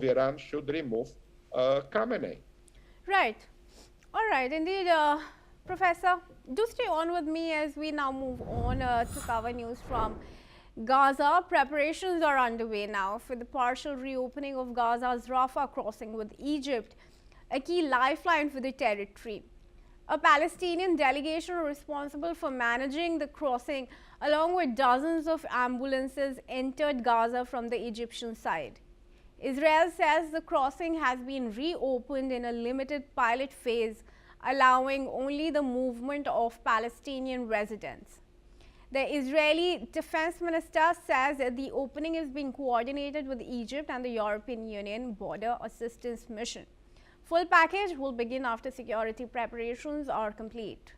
Iran should remove Khamenei. Right. All right. Indeed, Professor, do stay on with me as we now move on to cover news from Gaza. Preparations are underway now for the partial reopening of Gaza's Rafah crossing with Egypt, a key lifeline for the territory. A Palestinian delegation responsible for managing the crossing, along with dozens of ambulances, entered Gaza from the Egyptian side. Israel says the crossing has been reopened in a limited pilot phase, allowing only the movement of Palestinian residents. The Israeli defense minister says that the opening is being coordinated with Egypt and the European Union Border Assistance Mission. Full package will begin after security preparations are complete.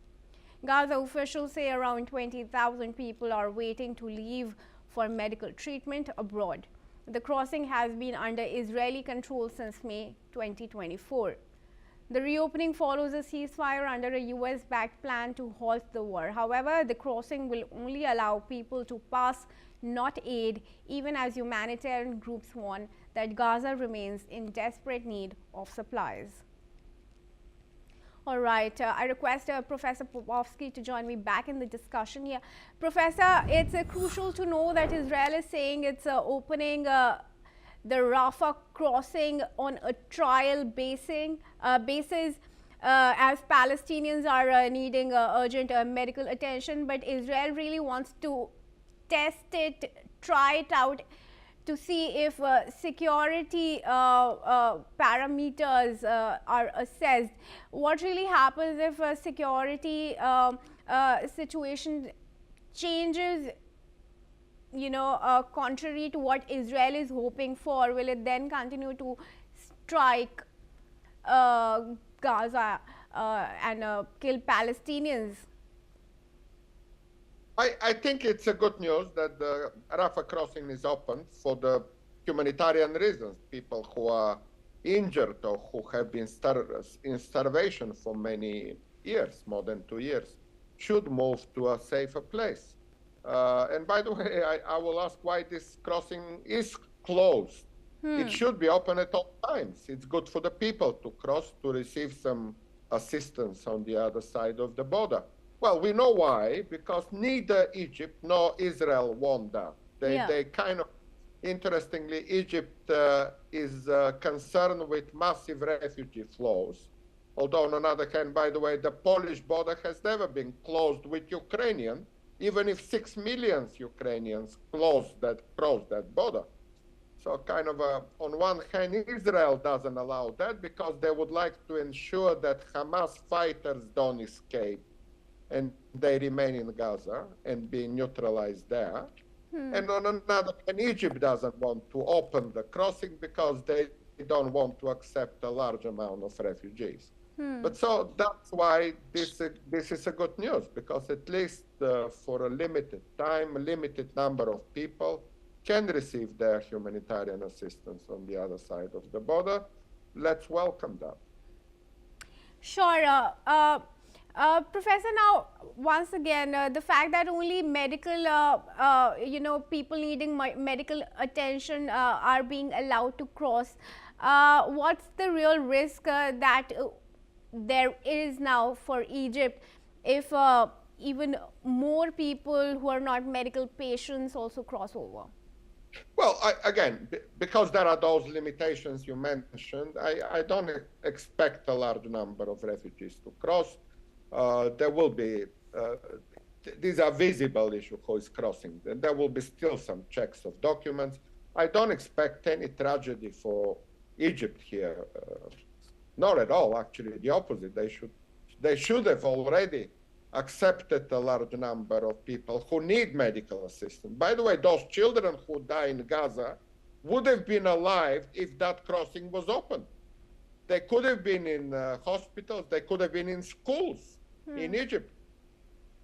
Gaza officials say around 20,000 people are waiting to leave for medical treatment abroad. The crossing has been under Israeli control since May 2024. The reopening follows a ceasefire under a US-backed plan to halt the war. However, the crossing will only allow people to pass, not aid, even as humanitarian groups warn that Gaza remains in desperate need of supplies. All right, I request Professor Popovsky to join me back in the discussion here. Professor, it's crucial to know that Israel is saying it's opening the Rafah crossing on a trial basis as Palestinians are needing urgent medical attention, but Israel really wants to test it, try it out to see if security parameters are assessed. What really happens if a security situation changes, contrary to what Israel is hoping for? Will it then continue to strike Gaza and kill Palestinians? I think it's a good news that the Rafah crossing is open for the humanitarian reasons. People who are injured or who have been in starvation for many years, more than 2 years, should move to a safer place. And by the way, I will ask why this crossing is closed. It should be open at all times. It's good for the people to cross, to receive some assistance on the other side of the border. Well, we know why, because neither Egypt nor Israel want that. They kind of, interestingly, Egypt is concerned with massive refugee flows. Although, on another hand, by the way, the Polish border has never been closed with Ukrainian, even if 6 million Ukrainians cross that border. So kind of, on one hand, Israel doesn't allow that because they would like to ensure that Hamas fighters don't escape and they remain in Gaza and be neutralized there. And on another hand, Egypt doesn't want to open the crossing because they don't want to accept a large amount of refugees. But so that's why this is a good news, because at least for a limited time, a limited number of people can receive their humanitarian assistance on the other side of the border. Let's welcome that. Sure. Professor, now, once again, the fact that only medical, people needing medical attention are being allowed to cross, what's the real risk that there is now for Egypt if even more people who are not medical patients also cross over? Well, again, because there are those limitations you mentioned, I don't expect a large number of refugees to cross. There will be, these are visible issues who is crossing. There will be still some checks of documents. I don't expect any tragedy for Egypt here. Not at all, actually, the opposite. They should have already accepted a large number of people who need medical assistance. By the way, those children who die in Gaza would have been alive if that crossing was open. They could have been in hospitals, they could have been in schools in Egypt.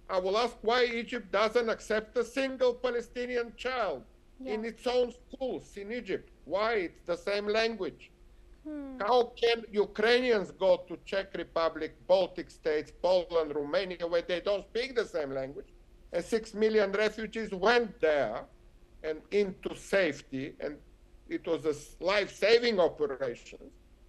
I will ask why Egypt doesn't accept a single Palestinian child in its own schools in Egypt. Why? It's the same language. How can Ukrainians go to Czech Republic, Baltic states, Poland, Romania, where they don't speak the same language? And 6 million refugees went there and into safety. And It was a life-saving operation.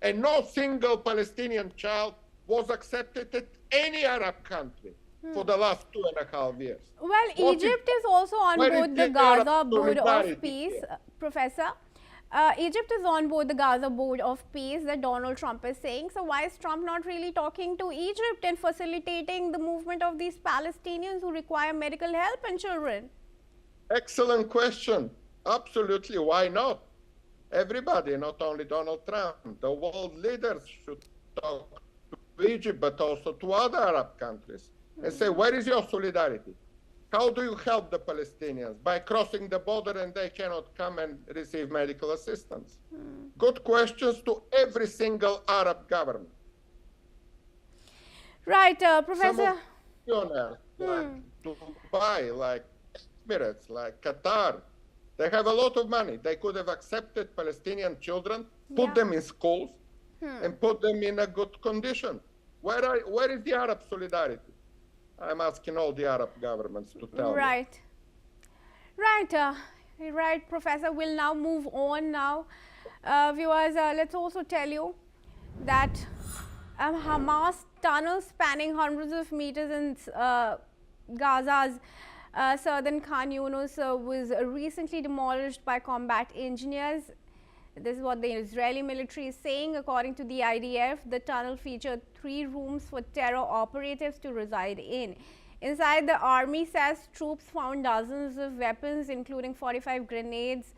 And no single Palestinian child was accepted at any Arab country for the last 2.5 years. Well, Egypt is also on board the Gaza Board of Peace, here? Professor. Egypt is on board the Gaza Board of Peace that Donald Trump is saying. So why is Trump not really talking to Egypt and facilitating the movement of these Palestinians who require medical help and children? Excellent question. Absolutely. Why not? Everybody, not only Donald Trump, the world leaders should talk to Egypt, but also to other Arab countries and say, where is your solidarity? How do you help the Palestinians? By crossing the border and they cannot come and receive medical assistance? Good questions to every single Arab government. Right, Professor. Like Dubai, like Emirates, like Qatar, they have a lot of money. They could have accepted Palestinian children, put them in schools, and put them in a good condition. Where is the Arab solidarity? I'm asking all the Arab governments to tell me. Right, Professor. We'll now move on now. Viewers, let's also tell you that Hamas tunnel spanning hundreds of meters in Gaza's southern Khan Younis was recently demolished by combat engineers. This is what the Israeli military is saying. According to the IDF, the tunnel featured 3 rooms for terror operatives to reside in. Inside, the army says troops found dozens of weapons, including 45 grenades,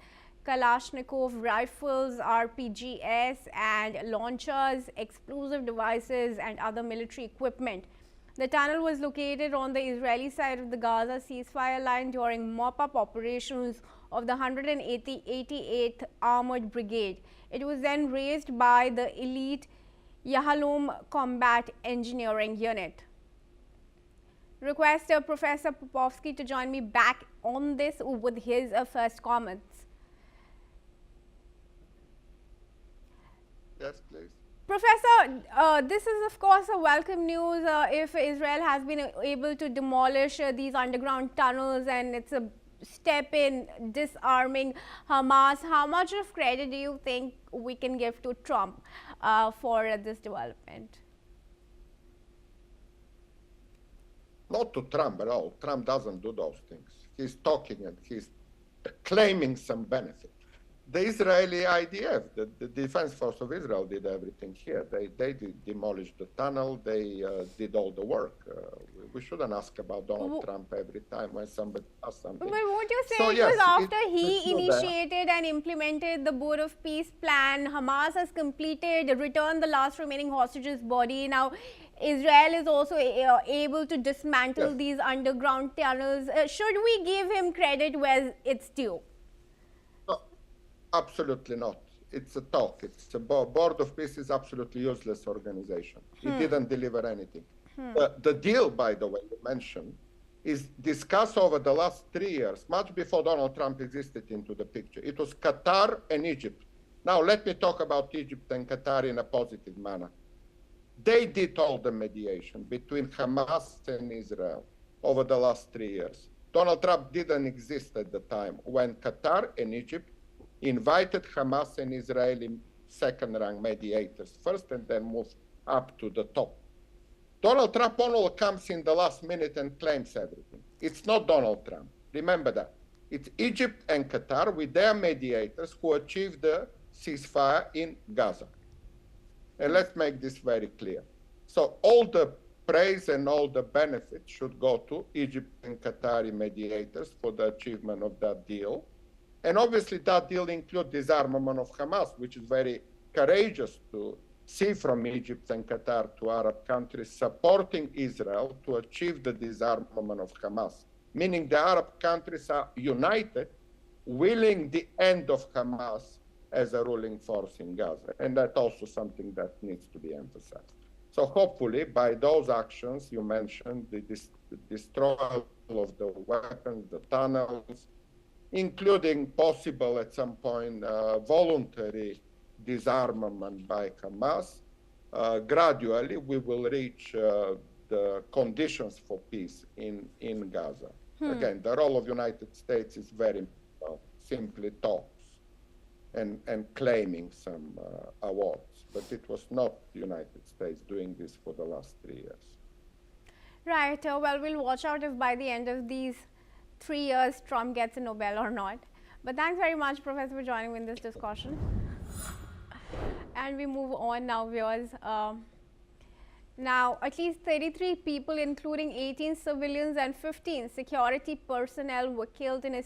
Kalashnikov rifles, RPGs and launchers, explosive devices and other military equipment. The tunnel was located on the Israeli side of the Gaza ceasefire line during mop-up operations of the 188th Armored Brigade. It was then raised by the elite Yahalom Combat Engineering Unit. Request Professor Popovsky to join me back on this with his first comments. Yes, please. Professor, this is of course a welcome news if Israel has been able to demolish these underground tunnels, and it's a step in disarming Hamas. How much of credit do you think we can give to Trump for this development? Not to Trump at all. Trump doesn't do those things. He's talking and he's claiming some benefit. The Israeli IDF, the Defense Force of Israel, did everything here. They demolished the tunnel. They did all the work. We shouldn't ask about Donald Trump every time when somebody does something. But won't you say it was after he initiated and implemented the Board of Peace plan? Hamas has completed, returned the last remaining hostages' body. Now, Israel is also able to dismantle these underground tunnels. Should we give him credit where it's due? Absolutely not. It's a talk. It's a Board of Peace is absolutely useless organization. It didn't deliver anything. The deal, by the way, you mentioned, is discussed over the last 3 years, much before Donald Trump existed into the picture. It was Qatar and Egypt. Now, let me talk about Egypt and Qatar in a positive manner. They did all the mediation between Hamas and Israel over the last 3 years. Donald Trump didn't exist at the time when Qatar and Egypt invited Hamas and Israeli second-rank mediators first and then moved up to the top. Donald Trump only comes in the last minute and claims everything. It's not Donald Trump. Remember that. It's Egypt and Qatar with their mediators who achieved the ceasefire in Gaza. And let's make this very clear. So all the praise and all the benefits should go to Egypt and Qatari mediators for the achievement of that deal. And obviously that deal includes disarmament of Hamas, which is very courageous to see from Egypt and Qatar to Arab countries supporting Israel to achieve the disarmament of Hamas, meaning the Arab countries are united, willing the end of Hamas as a ruling force in Gaza. And that's also something that needs to be emphasized. So hopefully by those actions you mentioned, the destroyal of the weapons, the tunnels, including possible at some point voluntary disarmament by Hamas, gradually we will reach the conditions for peace in Gaza. Again, the role of United States is very simply talks. and claiming some awards. But it was not the United States doing this for the last 3 years. Right. Well, we'll watch out if by the end of these 3 years Trump gets a Nobel or not. But thanks very much, Professor, for joining me in this discussion. And we move on now, viewers. Now, at least 33 people, including 18 civilians and 15 security personnel, were killed in a